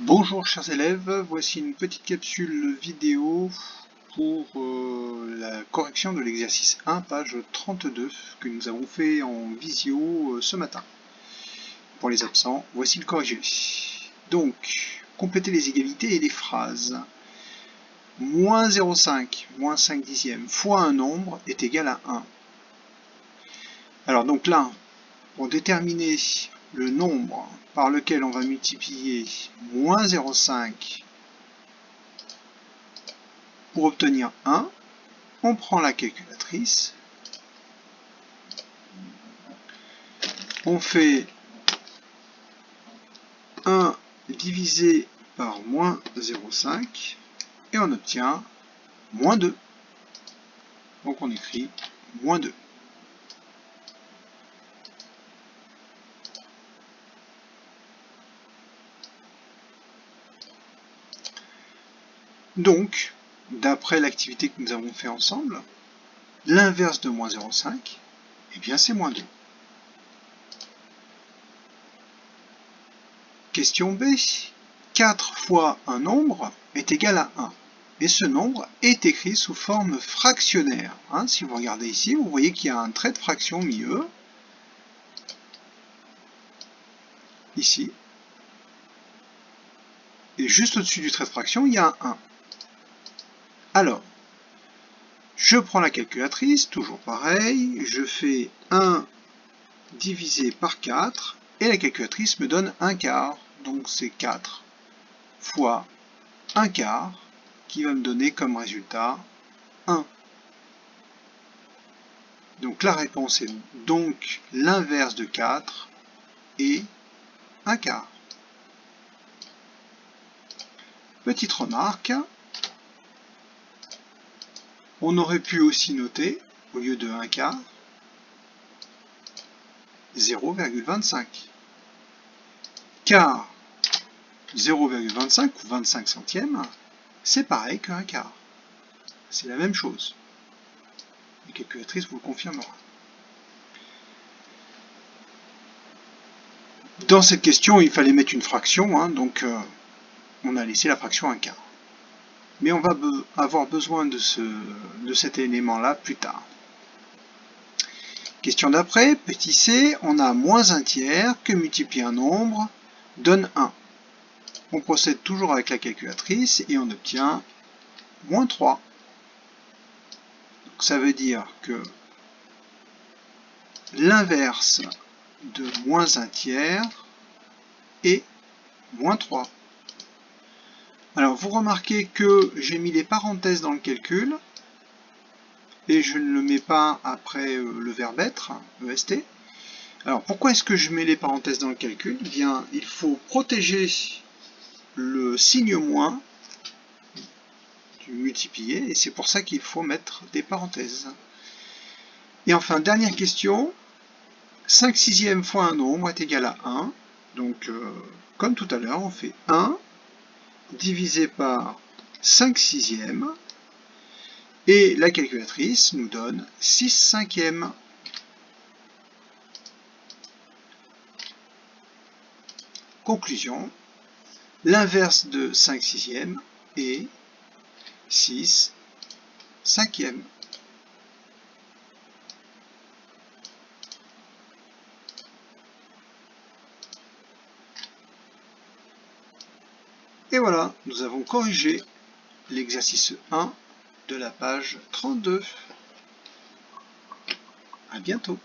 Bonjour chers élèves, voici une petite capsule vidéo pour la correction de l'exercice 1, page 32, que nous avons fait en visio ce matin. Pour les absents, voici le corrigé. Donc, complétez les égalités et les phrases. Moins 0,5, moins 5 dixièmes, fois un nombre est égal à 1. Alors donc là, pour déterminer le nombre par lequel on va multiplier moins 0,5 pour obtenir 1, on prend la calculatrice, on fait 1 divisé par moins 0,5 et on obtient moins 2. Donc on écrit moins 2. Donc, d'après l'activité que nous avons fait ensemble, l'inverse de moins 0,5, eh bien c'est moins 2. Question B. 4 fois un nombre est égal à 1. Et ce nombre est écrit sous forme fractionnaire. Si vous regardez ici, vous voyez qu'il y a un trait de fraction au milieu. Ici. Et juste au-dessus du trait de fraction, il y a un 1. Alors, je prends la calculatrice, toujours pareil, je fais 1 divisé par 4, et la calculatrice me donne 1/4. Donc c'est 4 fois 1/4, qui va me donner comme résultat 1. Donc la réponse est donc l'inverse de 4 et 1/4. Petite remarque, on aurait pu aussi noter, au lieu de 1/4, 0,25. Car 0,25 ou 25 centièmes, c'est pareil que 1/4. C'est la même chose. La calculatrice vous le confirmera. Dans cette question, il fallait mettre une fraction, donc on a laissé la fraction 1/4. Mais on va avoir besoin de cet élément-là plus tard. Question d'après, petit c, on a moins 1/3 que multiplier un nombre donne 1. On procède toujours avec la calculatrice et on obtient moins 3. Donc ça veut dire que l'inverse de moins 1/3 est moins 3. Alors vous remarquez que j'ai mis les parenthèses dans le calcul et je ne le mets pas après le verbe être, EST. Alors pourquoi est-ce que je mets les parenthèses dans le calcul? Eh bien, il faut protéger le signe moins du multiplié et c'est pour ça qu'il faut mettre des parenthèses. Et enfin, dernière question, 5 sixièmes fois un nombre est égal à 1. Donc, comme tout à l'heure, on fait 1 divisé par 5 sixièmes. Et la calculatrice nous donne 6 cinquièmes. Conclusion, l'inverse de 5 sixièmes est 6 cinquièmes. Et voilà, nous avons corrigé l'exercice 1 de la page 32. À bientôt.